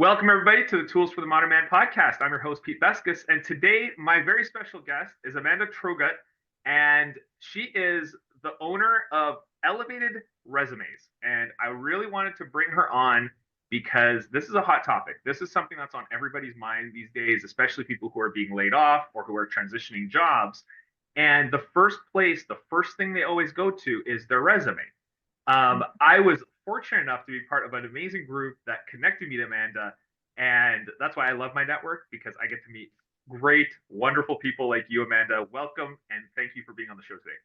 Welcome, everybody, to the Tools for the Modern Man podcast. I'm your host, Pete Beskus, and today my very special guest is Amanda Traugutt, and she is the owner of Elevated Resumes. And I really wanted to bring her on because this is a hot topic. This is something that's on everybody's mind these days, especially people who are being laid off or who are transitioning jobs. And the first thing they always go to is their resume. I was fortunate enough to be part of an amazing group that connected me to Amanda. And that's why I love my network because I get to meet great, wonderful people like you, Amanda. Welcome. And thank you for being on the show today.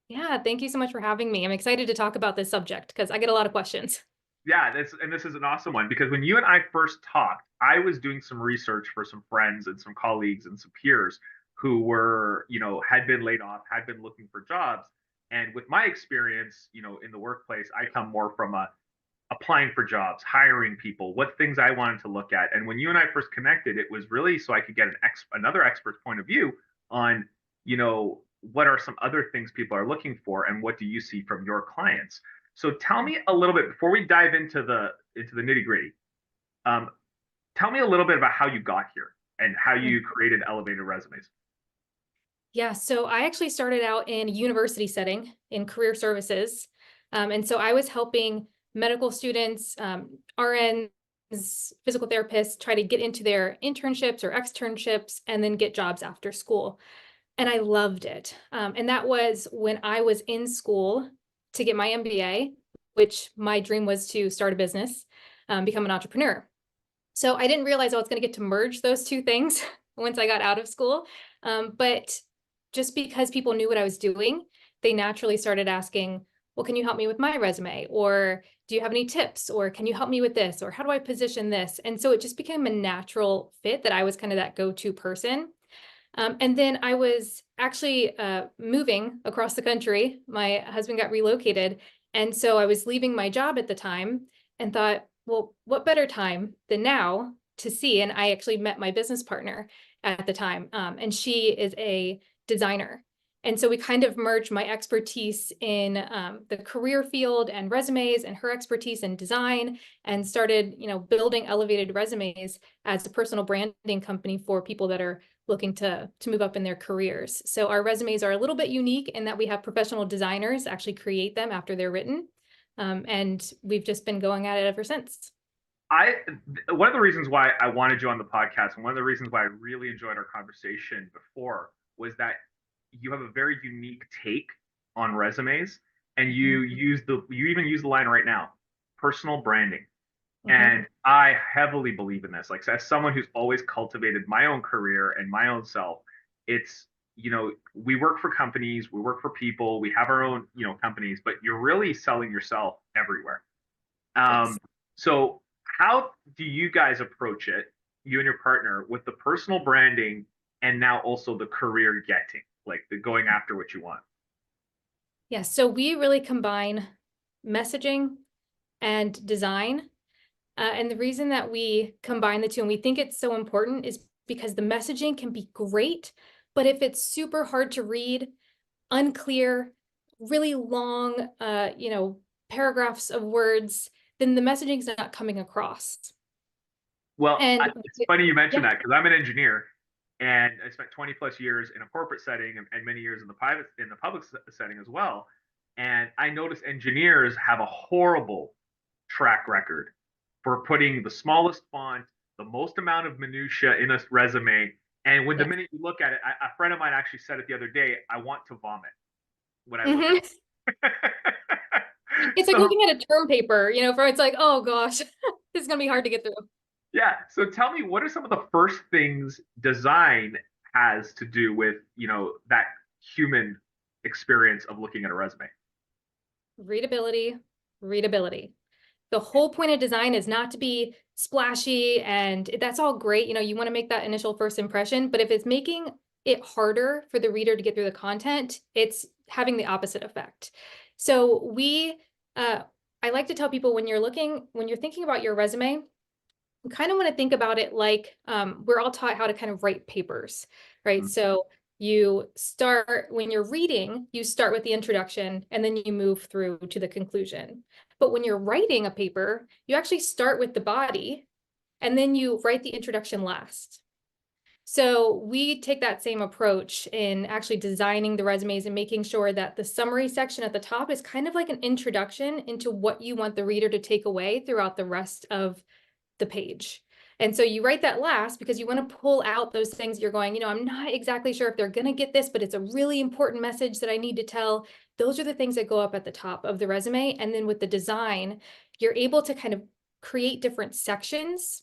Yeah, thank you so much for having me. I'm excited to talk about this subject because I get a lot of questions. Yeah, this is an awesome one because when you and I first talked, I was doing some research for some friends and some colleagues and some peers who were, had been laid off, had been looking for jobs. And with my experience, in the workplace, I come more from applying for jobs, hiring people, what things I wanted to look at. And when you and I first connected, it was really so I could get another expert's point of view on, what are some other things people are looking for and what do you see from your clients? So tell me a little bit before we dive into the nitty gritty. Um, Tell me a little bit about how you got here and how you created Elevated Resumes. Yeah, so I actually started out in a university setting in career services. And so I was helping medical students, RNs, physical therapists try to get into their internships or externships and then get jobs after school. And I loved it. And that was when I was in school to get my MBA, which my dream was to start a business, become an entrepreneur. So I didn't realize I was going to get to merge those two things once I got out of school. But just because people knew what I was doing, they naturally started asking, well, can you help me with my resume? Or do you have any tips? Or can you help me with this? Or how do I position this? And so it just became a natural fit that I was kind of that go-to person. And then I was actually moving across the country. My husband got relocated. And so I was leaving my job at the time and thought, well, what better time than now to see? And I actually met my business partner at the time, and she is a designer. And so we kind of merged my expertise in the career field and resumes and her expertise in design and started, building Elevated Resumes as a personal branding company for people that are looking to move up in their careers. So our resumes are a little bit unique in that we have professional designers actually create them after they're written. And we've just been going at it ever since. I One of the reasons why I wanted you on the podcast and one of the reasons why I really enjoyed our conversation before was that you have a very unique take on resumes and you even use the line right now, personal branding. Mm-hmm. And I heavily believe in this. Like as someone who's always cultivated my own career and my own self, it's we work for companies, we work for people, we have our own, companies, but you're really selling yourself everywhere. Yes. So how do you guys approach it, you and your partner, with the personal branding and now also the career getting, like the going after what you want? Yeah. So we really combine messaging and design. And the reason that we combine the two and we think it's so important is because the messaging can be great, but if it's super hard to read, unclear, really long, paragraphs of words, then the messaging is not coming across. Well, And it's funny you mentioned yeah, that because I'm an engineer and I spent 20 plus years in a corporate setting and many years in the public setting as well. And I notice engineers have a horrible track record for putting the smallest font, the most amount of minutia in a resume. And when the yes. minute you look at it, a friend of mine actually said it the other day, I want to vomit when I look at Mhm. it. It's like So looking at a term paper, for it's like, oh gosh, this is gonna be hard to get through. yeah. So tell me, what are some of the first things design has to do with, that human experience of looking at a resume? Readability, readability. The whole point of design is not to be splashy, and that's all great. You want to make that initial first impression, but if it's making it harder for the reader to get through the content, it's having the opposite effect. So I like to tell people when you're thinking about your resume, you kind of want to think about it like we're all taught how to kind of write papers, right? Mhm. So you start when you're reading, you start with the introduction and then you move through to the conclusion. But when you're writing a paper, you actually start with the body and then you write the introduction last. So we take that same approach in actually designing the resumes and making sure that the summary section at the top is kind of like an introduction into what you want the reader to take away throughout the rest of the page. And so you write that last because you want to pull out those things you're going, you know, I'm not exactly sure if they're going to get this, but it's a really important message that I need to tell. Those are the things that go up at the top of the resume. And then with the design, you're able to kind of create different sections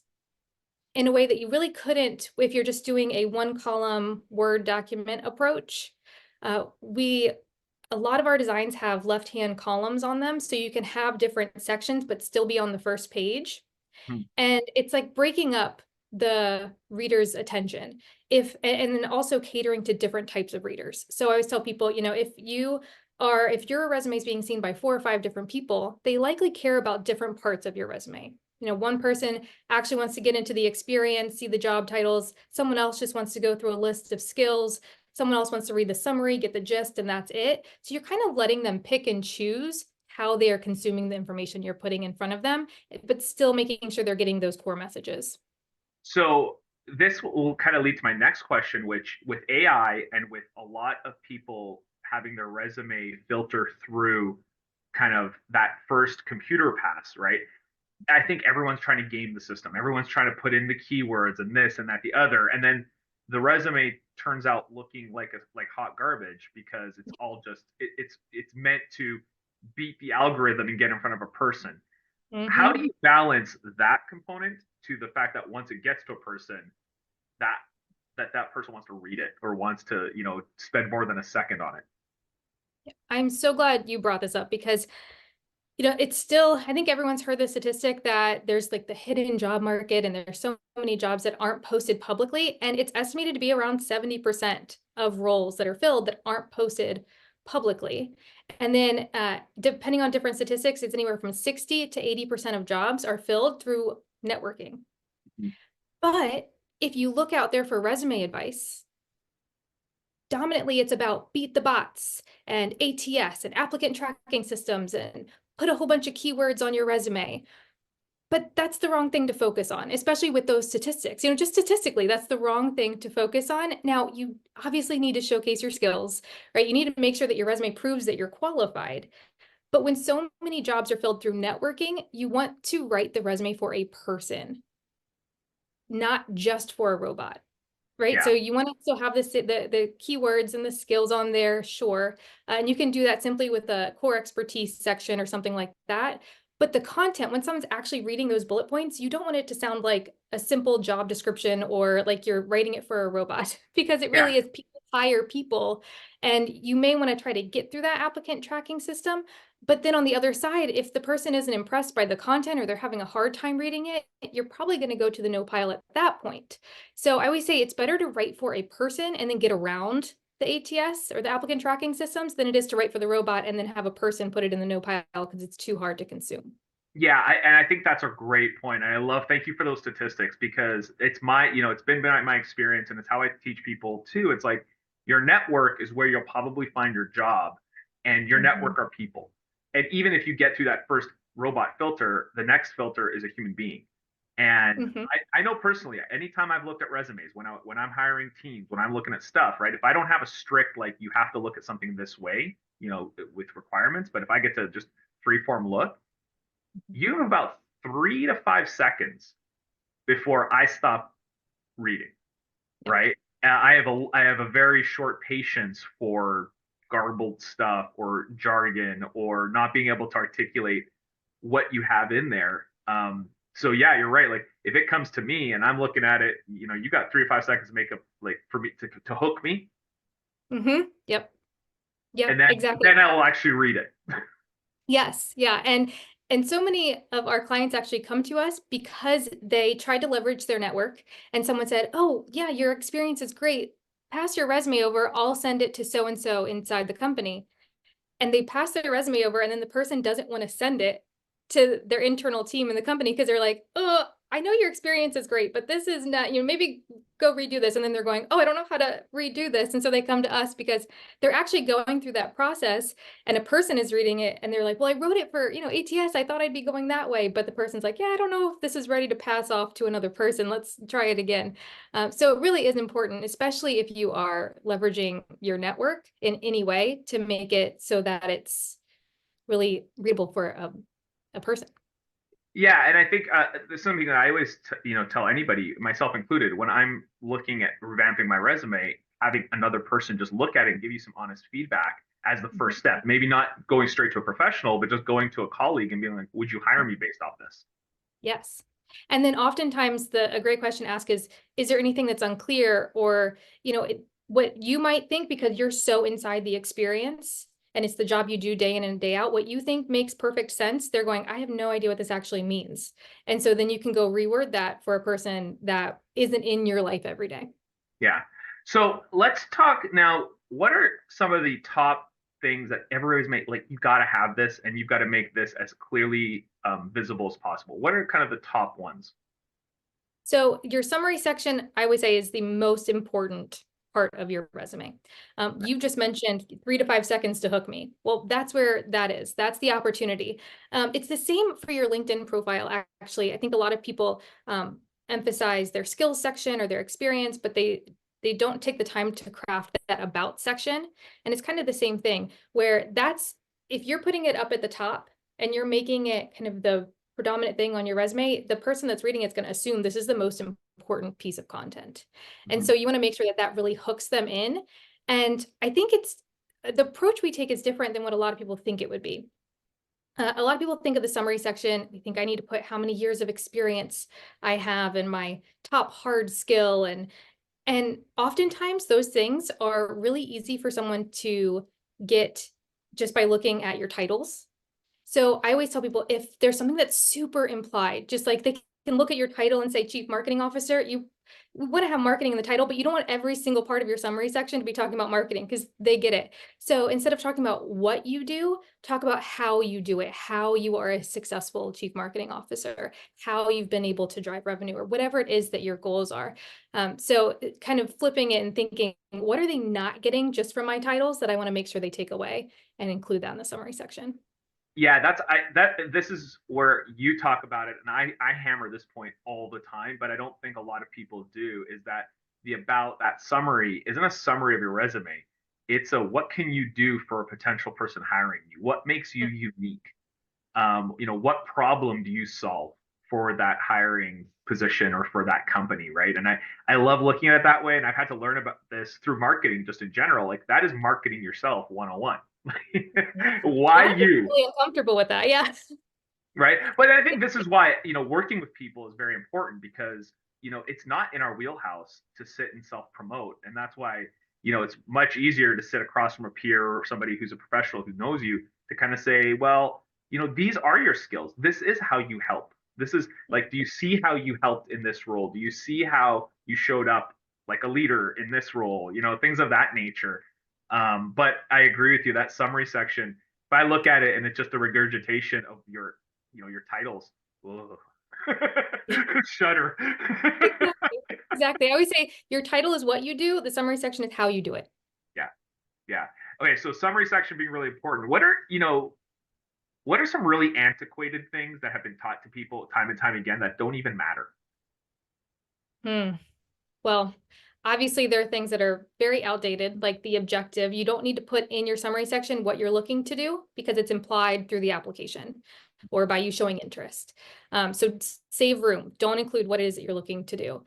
in a way that you really couldn't if you're just doing a one column Word document approach. A lot of our designs have left-hand columns on them, so you can have different sections, but still be on the first page. Hmm. And it's like breaking up the reader's attention and then also catering to different types of readers. So I always tell people, you know, if your resume is being seen by 4 or 5 different people, they likely care about different parts of your resume. You know, one person actually wants to get into the experience, see the job titles. Someone else just wants to go through a list of skills. Someone else wants to read the summary, get the gist, and that's it. So you're kind of letting them pick and choose how they are consuming the information you're putting in front of them, but still making sure they're getting those core messages. So this will kind of lead to my next question, which with AI and with a lot of people having their resume filter through kind of that first computer pass, right? I think everyone's trying to game the system. Everyone's trying to put in the keywords and this and that, the other, and then the resume turns out looking like hot garbage because it's all just it's meant to beat the algorithm and get in front of a person. How do you balance that component to the fact that once it gets to a person, that that person wants to read it or wants to, you know, spend more than a second on it? I'm so glad you brought this up because, you know, it's still, I think everyone's heard the statistic that there's like the hidden job market and there's so many jobs that aren't posted publicly. And it's estimated to be around 70% of roles that are filled that aren't posted publicly. And then depending on different statistics, it's anywhere from 60 to 80% of jobs are filled through networking. Mm-hmm. But if you look out there for resume advice, dominantly it's about beat the bots and ATS and applicant tracking systems and put a whole bunch of keywords on your resume. But that's the wrong thing to focus on, especially with those statistics. You know, just statistically, that's the wrong thing to focus on. Now, you obviously need to showcase your skills, right? You need to make sure that your resume proves that you're qualified. But when so many jobs are filled through networking, you want to write the resume for a person, not just for a robot. Right. Yeah. So you want to still have the keywords and the skills on there, sure. And you can do that simply with a core expertise section or something like that. But the content, when someone's actually reading those bullet points, you don't want it to sound like a simple job description or like you're writing it for a robot because it Yeah. really is people hire people. And you may want to try to get through that applicant tracking system. But then on the other side, if the person isn't impressed by the content or they're having a hard time reading it, you're probably going to go to the no pile at that point. So I always say it's better to write for a person and then get around the ATS or the applicant tracking systems than it is to write for the robot and then have a person put it in the no pile because it's too hard to consume. Yeah, and I think that's a great point. And I love, thank you for those statistics because it's my, you know, it's been my experience and it's how I teach people too. It's like your network is where you'll probably find your job and your network are people. And even if you get through that first robot filter, the next filter is a human being. And I know personally, anytime I've looked at resumes, when I'm hiring teams, when I'm looking at stuff, right? If I don't have a strict like you have to look at something this way, you know, with requirements, but if I get to just free form look, you have about 3 to 5 seconds before I stop reading, right? And I have a very short patience for garbled stuff or jargon or not being able to articulate what you have in there. So yeah, you're right. Like if it comes to me and I'm looking at it, you know, you got 3 to 5 seconds to make up like for me to hook me, Yep. Yep, and exactly. then I'll actually read it. Yes, yeah. And so many of our clients actually come to us because they tried to leverage their network and someone said, "Oh, yeah, your experience is great. Pass your resume over. I'll send it to so and so inside the company." And they pass their resume over and then the person doesn't want to send it to their internal team in the company because they're like, "Oh, I know your experience is great, but this is not, maybe go redo this. And then they're going, oh, I don't know how to redo this. And so they come to us because they're actually going through that process, and a person is reading it and they're like, well, I wrote it for, ATS. I thought I'd be going that way. But the person's like, yeah, I don't know if this is ready to pass off to another person. Let's try it again. So it really is important, especially if you are leveraging your network in any way to make it so that it's really readable for a person. Yeah, and I think there's something that I always tell anybody, myself included, when I'm looking at revamping my resume, having another person just look at it and give you some honest feedback as the first step. Maybe not going straight to a professional, but just going to a colleague and being like, "Would you hire me based off this?" Yes. And then oftentimes a great question to ask is there anything that's unclear, or, what you might think because you're so inside the experience and it's the job you do day in and day out, what you think makes perfect sense. They're going, I have no idea what this actually means. And so then you can go reword that for a person that isn't in your life every day. Yeah. So let's talk now. What are some of the top things that everybody's make like you got to have this and you've got to make this as clearly visible as possible? What are kind of the top ones? So your summary section, I would say, is the most important part of your resume. You just mentioned 3 to 5 seconds to hook me. Well, that's where that is. That's the opportunity. It's the same for your LinkedIn profile, actually. I think a lot of people emphasize their skills section or their experience, but they don't take the time to craft that about section. And it's kind of the same thing where if you're putting it up at the top and you're making it kind of the predominant thing on your resume, the person that's reading it's going to assume this is the most important piece of content. And so you want to make sure that really hooks them in. And I think the approach we take is different than what a lot of people think it would be. A lot of people think of the summary section. They think I need to put how many years of experience I have and my top hard skill. And oftentimes those things are really easy for someone to get just by looking at your titles. So I always tell people if there's something that's super implied, just like they can look at your title and say Chief Marketing Officer, you want to have marketing in the title, but you don't want every single part of your summary section to be talking about marketing because they get it. So instead of talking about what you do, talk about how you do it, how you are a successful Chief Marketing Officer, how you've been able to drive revenue or whatever it is that your goals are. So kind of flipping it and thinking, what are they not getting just from my titles that I want to make sure they take away and include that in the summary section? Yeah, this is where you talk about it, and I hammer this point all the time, but I don't think a lot of people do. Is that the about that summary isn't a summary of your resume. It's a what can you do for a potential person hiring you? What makes you unique? What problem do you solve for that hiring position or for that company, right? And I love looking at it that way, and I've had to learn about this through marketing just in general. Like that is marketing yourself 101. A Why lot of people are you? really uncomfortable with that. Yeah. Right? But I think this is why, working with people is very important because, it's not in our wheelhouse to sit and self promote. And that's why, it's much easier to sit across from a peer or somebody who's a professional who knows you to kind of say, well, these are your skills. This is how you help. This is like, do you see how you helped in this role? Do you see how you showed up like a leader in this role? Things of that nature. But I agree with you. That summary section, if I look at it and it's just a regurgitation of your titles. Shudder. Exactly. Exactly. I always say your title is what you do. The summary section is how you do it. Yeah, yeah. Okay, so summary section being really important. What are some really antiquated things that have been taught to people time and time again that don't even matter? Hmm. Well, obviously there are things that are very outdated, like the objective. You don't need to put in your summary section what you're looking to do because it's implied through the application or by you showing interest. So save room. Don't include what it is that you're looking to do.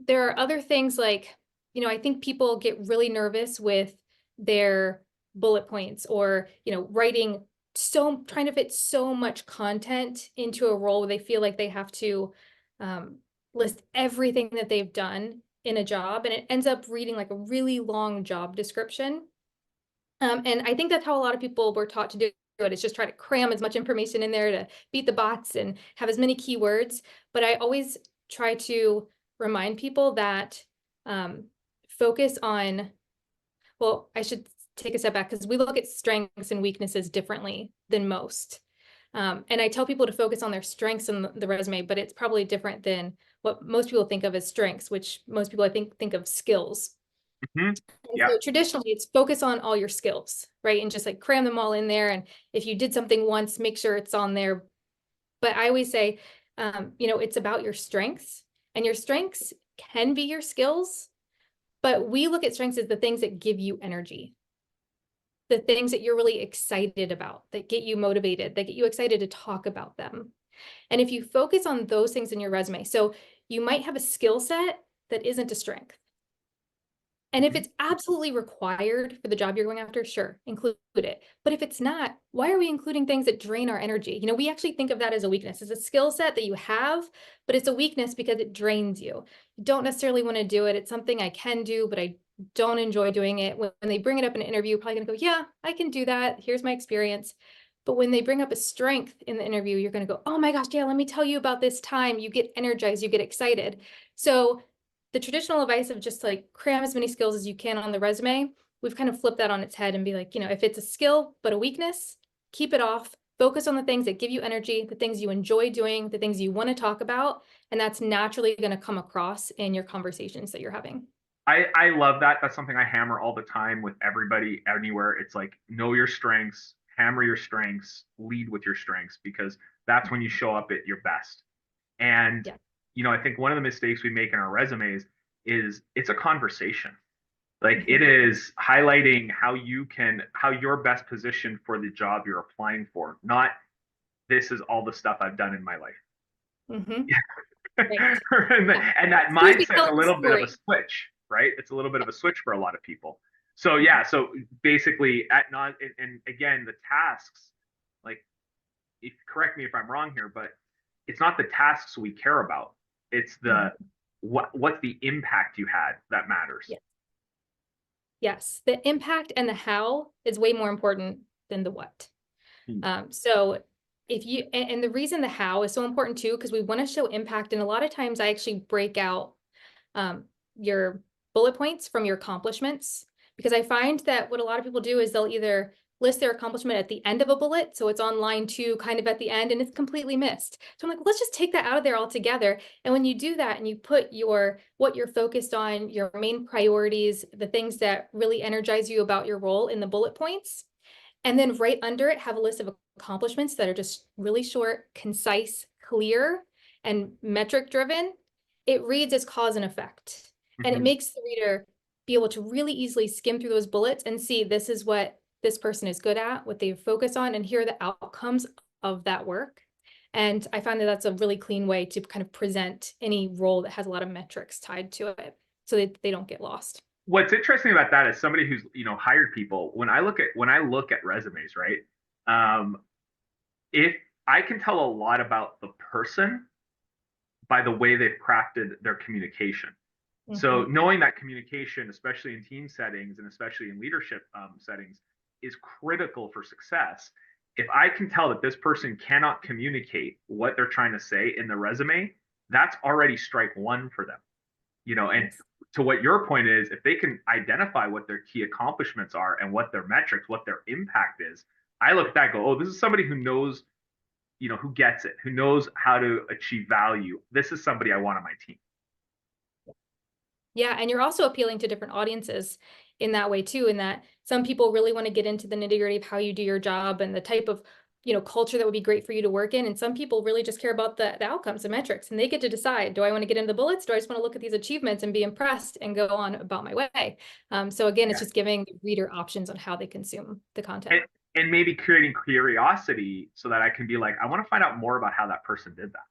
There are other things like, I think people get really nervous with their bullet points or, trying to fit so much content into a role where they feel like they have to um, list everything that they've done in a job, and it ends up reading like a really long job description. And I think that's how a lot of people were taught to do it, is just try to cram as much information in there to beat the bots and have as many keywords. But I always try to remind people that focus on, well, I should take a step back because we look at strengths and weaknesses differently than most. And I tell people to focus on their strengths in the resume, but it's probably different than what most people think of as strengths, which most people I think of skills. Hmm. And Yeah. so traditionally it's focus on all your skills, right? And just like cram them all in there. And if you did something once, make sure it's on there. But I always say, it's about your strengths, and your strengths can be your skills, but we look at strengths as the things that give you energy, the things that you're really excited about, that get you motivated, that get you excited to talk about them. And if you focus on those things in your resume, so you might have a skill set that isn't a strength. And if Mhm. it's absolutely required for the job you're going after, sure, include it. But if it's not, why are we including things that drain our energy? We actually think of that as a weakness. It's a skill set that you have, but it's a weakness because it drains you. You don't necessarily want to do it. It's something I can do, but I don't enjoy doing it. When they bring it up in an interview, you're probably going to go, yeah, I can do that. Here's my experience. But when they bring up a strength in the interview, you're going to go, oh my gosh, yeah, let me tell you about this time. You get energized, you get excited. So the traditional advice of just like cram as many skills as you can on the resume, we've kind of flipped that on its head and be like, if it's a skill but a weakness, keep it off. Focus on the things that give you energy, the things you enjoy doing, the things you want to talk about, and that's naturally going to come across in your conversations that you're having. I love that. That's something I hammer all the time with everybody anywhere. It's like, know your strengths, hammer your strengths, lead with your strengths, because that's when you show up at your best. And, Yeah. I think one of the mistakes we make in our resumes is it's a conversation. Like, it Mhm. is highlighting how you're best positioned for the job you're applying for, not this is all the stuff I've done in my life. Mhm. Right. and, Yeah. and that As soon as we mindset's tell a the little bit of a story. switch, right? It's a little bit of a switch for a lot of people. So Mhm. yeah, so basically at not and again the tasks, like, if correct me if I'm wrong here, but it's not the tasks we care about. It's the Mhm. what's the impact you had that matters. Yeah. Yes. The impact and the how is way more important than the what. Hmm. So if you, and the reason the how is so important too, because we want to show impact. And a lot of times I actually break out um, your bullet points from your accomplishments, because I find that what a lot of people do is they'll either list their accomplishment at the end of a bullet. So it's on line 2, kind of at the end, and it's completely missed. So I'm like, let's just take that out of there altogether. And when you do that and you put what you're focused on, your main priorities, the things that really energize you about your role in the bullet points, and then right under it, have a list of accomplishments that are just really short, concise, clear, and metric driven. It reads as cause and effect. And it Mm-hmm. makes the reader be able to really easily skim through those bullets and see this is what this person is good at, what they focus on, and here are the outcomes of that work. And I find that that's a really clean way to kind of present any role that has a lot of metrics tied to it so that they don't get lost. What's interesting about that is somebody who's hired people. When I look at resumes, right? Um, if I can tell a lot about the person by the way they've crafted their communication. So Mhm. knowing that communication, especially in team settings and especially in leadership settings, is critical for success. If I can tell that this person cannot communicate what they're trying to say in the resume, that's already strike one for them. And Yes. to what your point is, if they can identify what their key accomplishments are and what their metrics, what their impact is, I look at that, go, oh, this is somebody who knows, who gets it, who knows how to achieve value. This is somebody I want on my team. Yeah, and you're also appealing to different audiences in that way too, in that some people really want to get into the nitty-gritty of how you do your job and the type of, culture that would be great for you to work in. And some people really just care about the outcomes, the metrics, and they get to decide, do I want to get into the bullets? Do I just want to look at these achievements and be impressed and go on about my way? So again, it's Yeah. just giving the reader options on how they consume the And, content. and maybe creating curiosity so that I can be like, I want to find out more about how that person did that,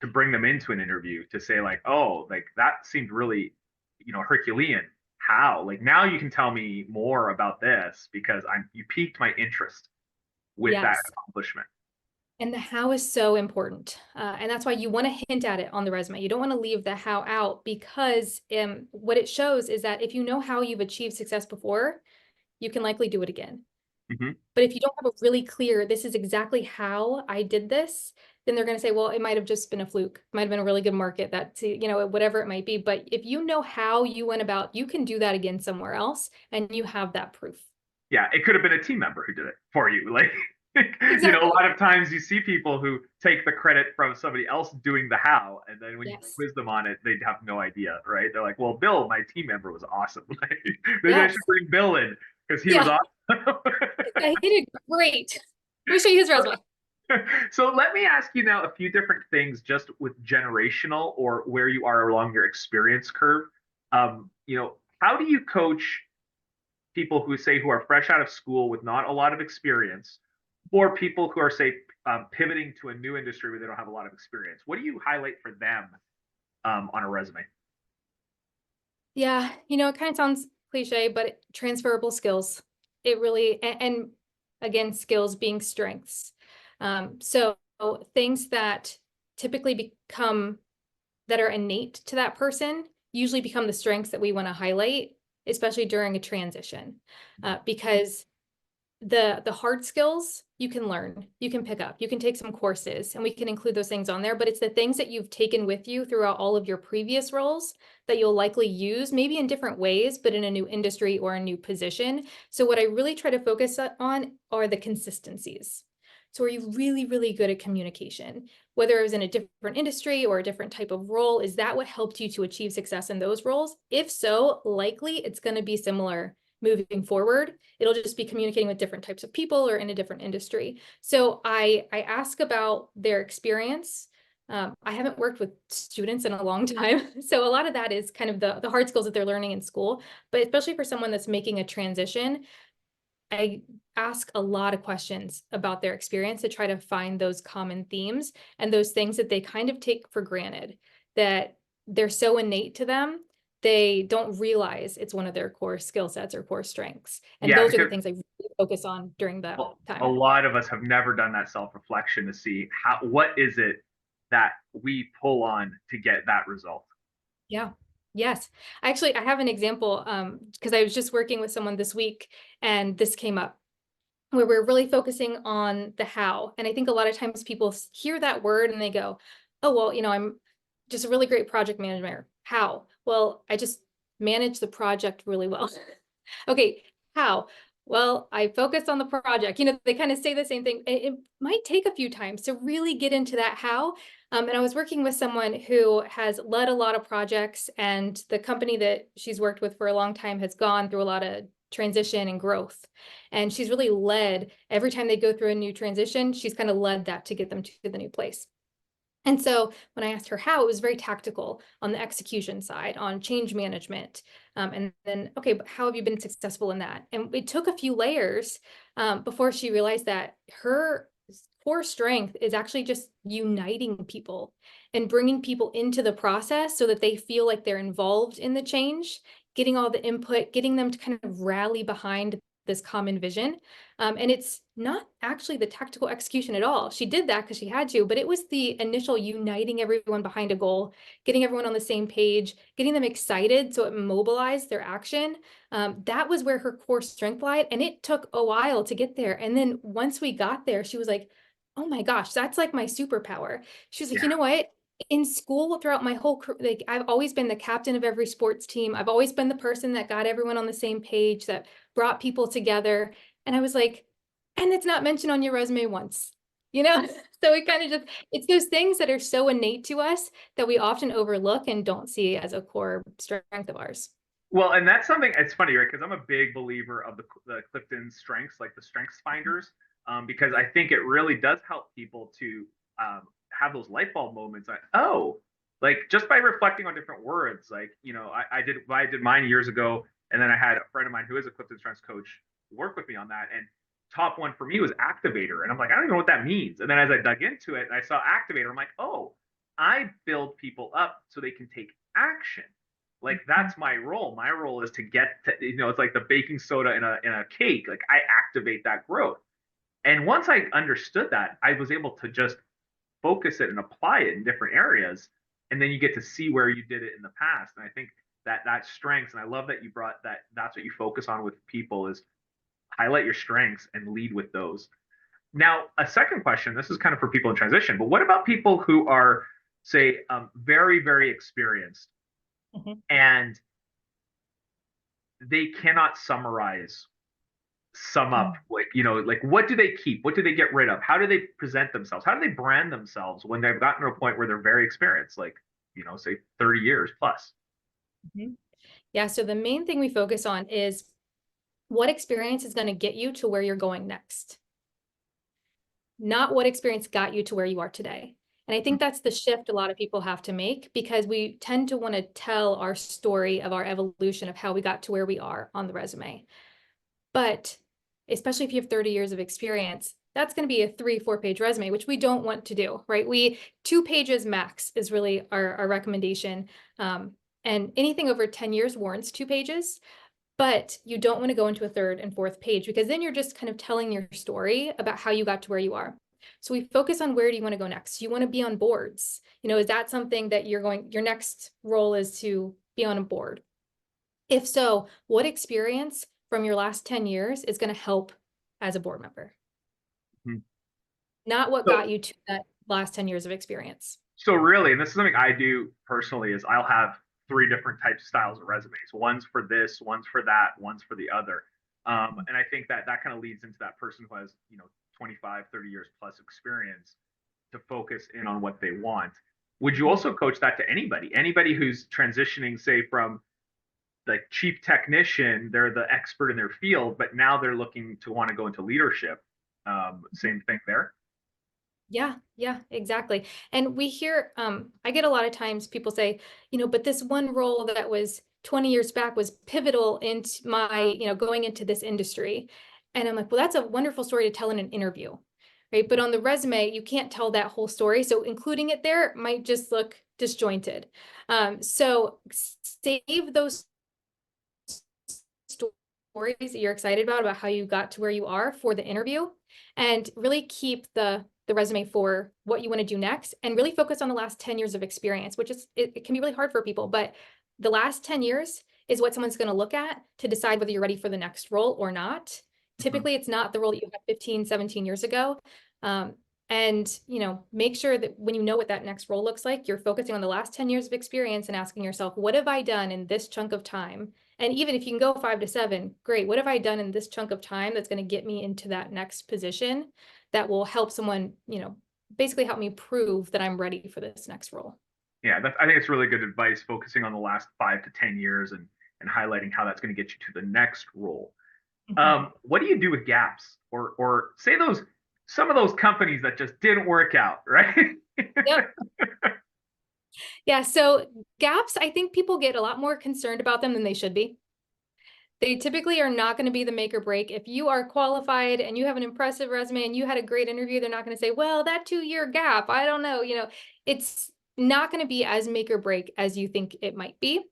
to bring them into an interview to say like, oh, like that seemed really, Herculean. How? Like, now you can tell me more about this because you piqued my interest with that Yes. accomplishment. And the how is so important. And that's why you want to hint at it on the resume. You don't want to leave the how out, because what it shows is that if you know how you've achieved success before, you can likely do it again. Mm-hmm. But if you don't have a really clear, this is exactly how I did this, then they're going to say, well, it might have just been a fluke. It might have been a really good market, that, whatever it might be. But if you know how you went about, you can do that again somewhere else and you have that proof. Yeah, it could have been a team member who did it for you. Like, A Exactly. lot of times you see people who take the credit from somebody else doing the how, and then when you Yes. quiz them on it, they have no idea, right? They're like, "Well, Bill, my team member was awesome. Maybe I Yes. should bring Bill in because he was Yeah. awesome." Yeah, he did great. Let me show you his resume. So let me ask you now a few different things just with generational or where you are along your experience curve. How do you coach people who say who are fresh out of school with not a lot of experience, or people who are say pivoting to a new industry where they don't have a lot of experience? What do you highlight for them on a resume? Yeah, it kind of sounds cliche, but transferable skills. It really, and again, skills being strengths. So things that typically become that are innate to that person usually become the strengths that we want to highlight, especially during a transition, because the hard skills you can learn, you can pick up, you can take some courses, and we can include those things on there, but it's the things that you've taken with you throughout all of your previous roles that you'll likely use, maybe in different ways, but in a new industry or a new position. So what I really try to focus on are the consistencies. So are you really, really good at communication? Whether it was in a different industry or a different type of role, is that what helped you to achieve success in those roles? If so, likely it's going to be similar moving forward. It'll just be communicating with different types of people or in a different industry. So I ask about their experience. I haven't worked with students in a long time. So a lot of that is kind of the hard skills that they're learning in school, but especially for someone that's making a transition, I ask a lot of questions about their experience to try to find those common themes and those things that they kind of take for granted, that they're so innate to them, they don't realize it's one of their core skill sets or core strengths. And Yeah, those are the because things I really focus on during that a time. lot of us have never done that self-reflection to see what is it that we pull on to get that result. Yeah. Yes. Actually, I have an example because I was just working with someone this week and this came up, where we're really focusing on the how. And I think a lot of times people hear that word and they go, oh, well, I'm just a really great project manager. How? Well, I just manage the project really well. Okay, how? Well, I focus on the project. They kind of say the same thing. It might take a few times to really get into that how. And I was working with someone who has led a lot of projects, and the company that she's worked with for a long time has gone through a lot of transition and growth. And she's really led every time they go through a new transition, she's kind of led that to get them to the new place. And so when I asked her how, it was very tactical on the execution side, on change management. And then, okay, but how have you been successful in that? And it took a few layers before she realized that her core strength is actually just uniting people and bringing people into the process so that they feel like they're involved in the change, getting all the input, getting them to kind of rally behind this common vision. And it's not actually the tactical execution at all. She did that because she had to, but it was the initial uniting everyone behind a goal, getting everyone on the same page, getting them excited so it mobilized their action. That was where her core strength lied. And it took a while to get there. And then once we got there, she was like, oh my gosh, that's like my superpower. She was like, you Yeah. know what? In school, throughout my whole career, like I've always been the captain of every sports team. I've always been the person that got everyone on the same page, that brought people together. And I was like, and it's not mentioned on your resume once, you know? So it kind of just, it's those things that are so innate to us that we often overlook and don't see as a core strength of ours. Well, and that's something. It's funny, right? Because I'm a big believer of the Clifton strengths, like the strengths finders, because I think it really does help people to have those light bulb moments. Like, oh, like just by reflecting on different words. Like, I did mine years ago, and then I had a friend of mine who is a Clifton strengths coach work with me on that, and top one for me was activator, and I'm like, I don't even know what that means. And then as I dug into it, and I saw activator, I'm like, oh, I build people up so they can take action. Like that's my role. My role is to get to, it's like the baking soda in a cake. Like I activate that growth. And once I understood that, I was able to just focus it and apply it in different areas. And then you get to see where you did it in the past. And I think that strengths, and I love that you brought that. That's what you focus on with people is highlight your strengths and lead with those. Now, a second question. This is kind of for people in transition, but what about people who are, say, very, very experienced Mhm. and they cannot summarize sum up, like, like, what do they keep? What do they get rid of? How do they present themselves? How do they brand themselves when they've gotten to a point where they're very experienced, like, say 30 years plus? Mhm. Yeah, so the main thing we focus on is what experience is going to get you to where you're going next, not what experience got you to where you are today. And I think that's the shift a lot of people have to make, because we tend to want to tell our story of our evolution of how we got to where we are on the resume. But especially if you have 30 years of experience, that's going to be a 3-4 page resume, which we don't want to do, right? 2 pages max is really our recommendation. And anything over 10 years warrants 2 pages, but you don't want to go into a 3rd and 4th page, because then you're just kind of telling your story about how you got to where you are. So we focus on, where do you want to go next? You want to be on boards. Is that something that your next role is to be on a board? If so, what experience from your last 10 years is going to help as a board member? Mhm. Not what So, got you to that last 10 years of experience. so really, and this is something I do personally, is I'll have 3 different types of styles of resumes. One's for this, one's for that, one's for the other. And I think that kind of leads into that person who has, 25, 30 years plus experience to focus in on what they want. Would you also coach that to anybody who's transitioning, say, from like chief technician, they're the expert in their field, but now they're looking to want to go into leadership? Same thing there. Yeah, exactly. And we hear, I get a lot of times people say, but this one role that was 20 years back was pivotal into my, going into this industry. And I'm like, well, that's a wonderful story to tell in an interview, right? But on the resume, you can't tell that whole story. So including it there might just look disjointed. So save those stories that you're excited about how you got to where you are for the interview, and really keep the resume for what you want to do next, and really focus on the last 10 years of experience, which is, it can be really hard for people, but the last 10 years is what someone's going to look at to decide whether you're ready for the next role or not. Mm-hmm. Typically, it's not the role that you had 15, 17 years ago. And make sure that when you know what that next role looks like, you're focusing on the last 10 years of experience and asking yourself, what have I done in this chunk of time? And even if you can go 5 to 7, great. What have I done in this chunk of time that's going to get me into that next position that will help someone, basically help me prove that I'm ready for this next role? Yeah, I think it's really good advice, focusing on the last 5 to 10 years and highlighting how that's going to get you to the next role. What do you do with gaps, or say some of those companies that just didn't work out, right? Yep. Yeah. So gaps, I think people get a lot more concerned about them than they should be. They typically are not going to be the make or break. If you are qualified and you have an impressive resume and you had a great interview, they're not going to say, well, that 2-year gap, I don't know. It's not going to be as make or break as you think it might be.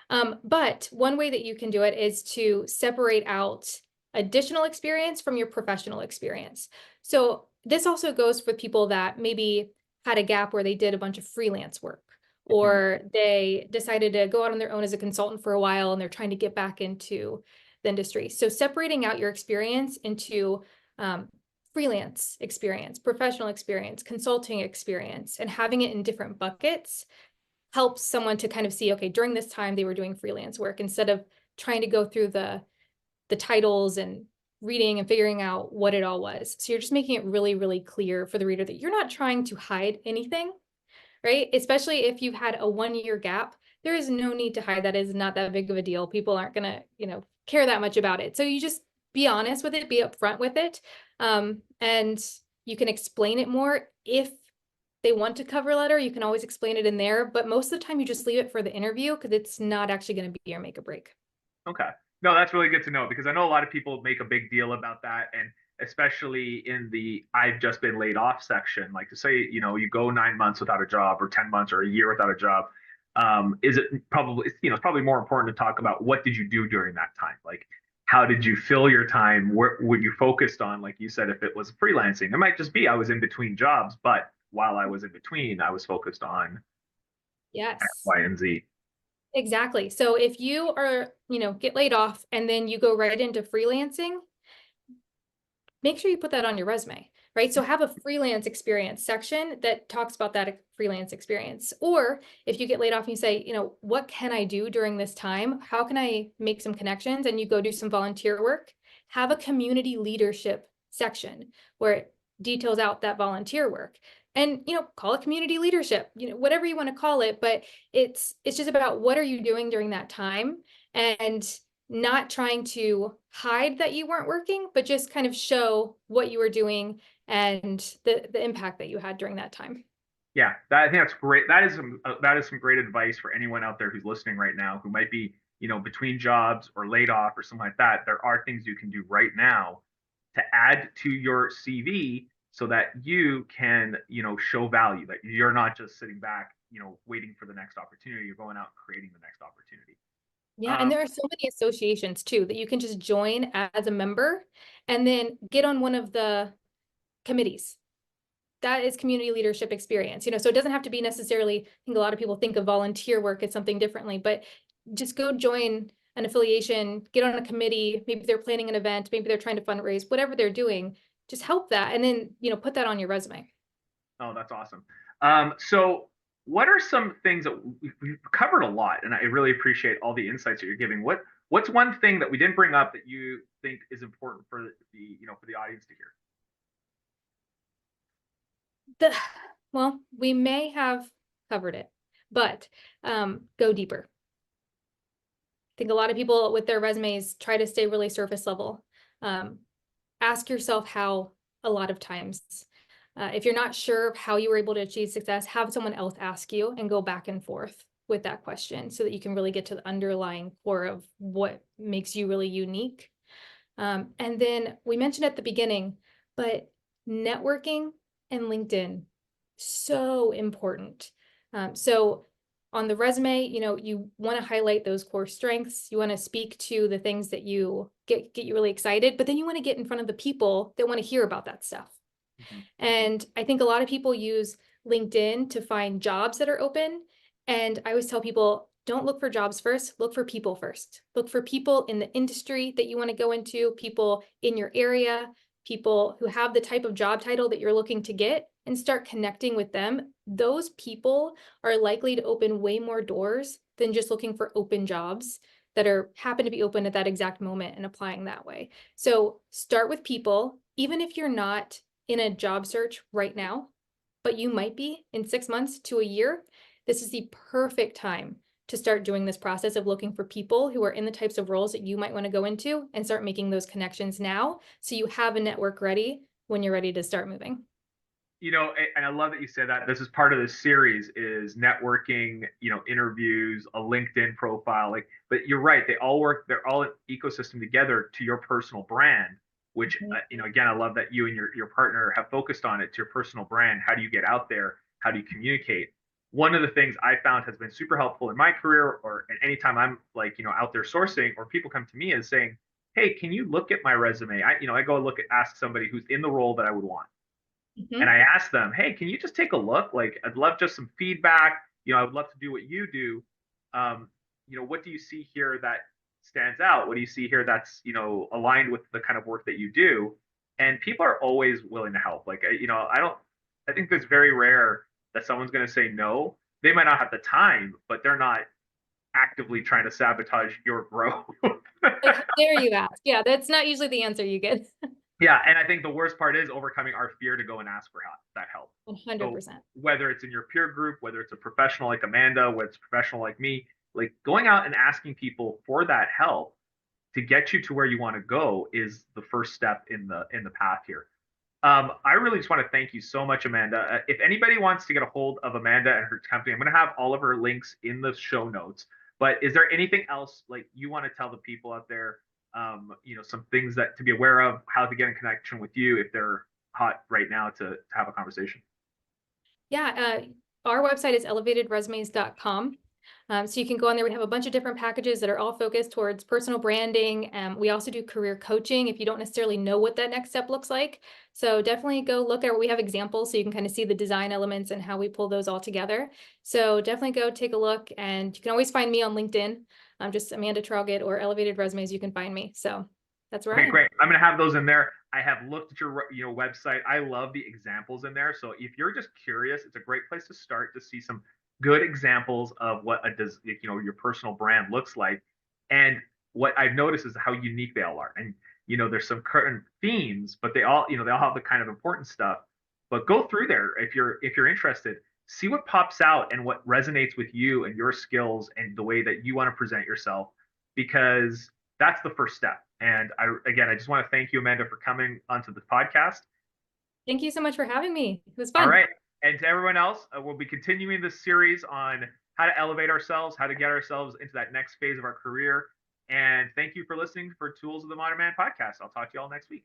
But one way that you can do it is to separate out additional experience from your professional experience. So this also goes for people that maybe had a gap where they did a bunch of freelance work, or they decided to go out on their own as a consultant for a while and they're trying to get back into the industry. So separating out your experience into freelance experience, professional experience, consulting experience, and having it in different buckets helps someone to kind of see, okay, during this time they were doing freelance work, instead of trying to go through the titles and reading and figuring out what it all was. So you're just making it really, really clear for the reader that you're not trying to hide anything, right? Especially if you've had a 1-year gap, there is no need to hide. That is not that big of a deal. People aren't going to, care that much about it. So you just be honest with it, be upfront with it. And you can explain it more. If they want a cover letter, you can always explain it in there, but most of the time you just leave it for the interview, because it's not actually going to be your make or break. Okay. No, that's really good to know, because I know a lot of people make a big deal about that, and especially in the "I've just been laid off" section, like to say, you go 9 months without a job, or 10 months, or a year without a job. Is it probably, it's probably more important to talk about what did you do during that time? Like, how did you fill your time? What you focused on? Like you said, if it was freelancing, it might just be I was in between jobs, but while I was in between, I was focused on X, Yes. Y, and Z. Exactly. So if you are, get laid off and then you go right into freelancing, make sure you put that on your resume, right? So have a freelance experience section that talks about that freelance experience. Or if you get laid off and you say, what can I do during this time? How can I make some connections? And you go do some volunteer work, have a community leadership section where it details out that volunteer work. And, call it community leadership, whatever you want to call it, but it's just about what are you doing during that time, and not trying to hide that you weren't working, but just kind of show what you were doing and the impact that you had during that time. Yeah, I think that's great. That is some great advice for anyone out there who's listening right now who might be, between jobs or laid off or something like that. There are things you can do right now to add to your CV so that you can, show value, that you're not just sitting back, waiting for the next opportunity. You're going out and creating the next opportunity. Yeah, and Um, there are so many associations too that you can just join as a member and then get on one of the committees. That is community leadership experience, so it doesn't have to be necessarily, I think a lot of people think of volunteer work as something differently, but just go join an affiliation, get on a committee, maybe they're planning an event, maybe they're trying to fundraise, whatever they're doing, just help that and then, put that on your resume. oh, that's awesome. So what are some things that we've covered a lot, and I really appreciate all the insights that you're giving. What's one thing that we didn't bring up that you think is important for the audience to hear? Well, we may have covered it, but go deeper. I think a lot of people with their resumes try to stay really surface level. Ask yourself how a lot of times. If you're not sure of how you were able to achieve success, have someone else ask you and go back and forth with that question so that you can really get to the underlying core of what makes you really unique. And then we mentioned at the beginning, but networking and LinkedIn, so important. So on the resume, you want to highlight those core strengths. You want to speak to the things that you get you really excited, but then you want to get in front of the people that want to hear about that stuff. Mm-hmm. And I think a lot of people use LinkedIn to find jobs that are open. And I always tell people, don't look for jobs first, look for people first. Look for people in the industry that you want to go into, people in your area, people who have the type of job title that you're looking to get, and start connecting with them. Those people are likely to open way more doors than just looking for open jobs that happen to be open at that exact moment and applying that way. So start with people, even if you're not in a job search right now, but you might be in 6 months to a year. This is the perfect time to start doing this process of looking for people who are in the types of roles that you might want to go into and start making those connections now so you have a network ready when you're ready to start moving. And I love that you said that. This is part of this series is networking, interviews, a LinkedIn profile. But you're right. They all work. They're all an ecosystem together to your personal brand, which, again, I love that you and your partner have focused on it to your personal brand. How do you get out there? How do you communicate? One of the things I found has been super helpful in my career or anytime I'm out there sourcing or people come to me is saying, hey, can you look at my resume? I go ask somebody who's in the role that I would want. And I asked them, hey, can you just take a look? Like, I'd love just some feedback. I would love to do what you do. What do you see here that stands out? What do you see here that's, aligned with the kind of work that you do? And people are always willing to help. I think it's very rare that someone's going to say no. They might not have the time, but they're not actively trying to sabotage your growth. Like, how dare you ask? Yeah, that's not usually the answer you get. Yeah, and I think the worst part is overcoming our fear to go and ask for that help. So 100%. whether it's in your peer group, whether it's a professional like Amanda, whether it's a professional like me, like going out and asking people for that help to get you to where you want to go is the first step in the path here. I really just want to thank you so much, Amanda. If anybody wants to get a hold of Amanda and her company, I'm going to have all of her links in the show notes. But is there anything else like you want to tell the people out there? Some things that to be aware of, how to get in connection with you if they're hot right now to have a conversation. Yeah, our website is elevatedresumes.com. So you can go on there. We have a bunch of different packages that are all focused towards personal branding. We also do career coaching if you don't necessarily know what that next step looks like. So definitely go look at, we have examples so you can kind of see the design elements and how we pull those all together. So definitely go take a look, and you can always find me on LinkedIn. I'm just Amanda Traugutt, or Elevated Resumes, you can find me. So that's where I Okay, am. great. I'm going to have those in there. I have looked at your website. I love the examples in there. So if you're just curious, it's a great place to start to see some good examples of what your personal brand looks like. And what I've noticed is how unique they all are. And there's some current themes, but they all have the kind of important stuff. But go through there if you're interested. See what pops out and what resonates with you and your skills and the way that you want to present yourself, because that's the first step. And I just want to thank you, Amanda, for coming onto the podcast. Thank you so much for having me. It was All fun. right. And to everyone else, we'll be continuing this series on how to elevate ourselves, how to get ourselves into that next phase of our career. And thank you for listening for Tools of the Modern Man podcast. I'll talk to you all next week.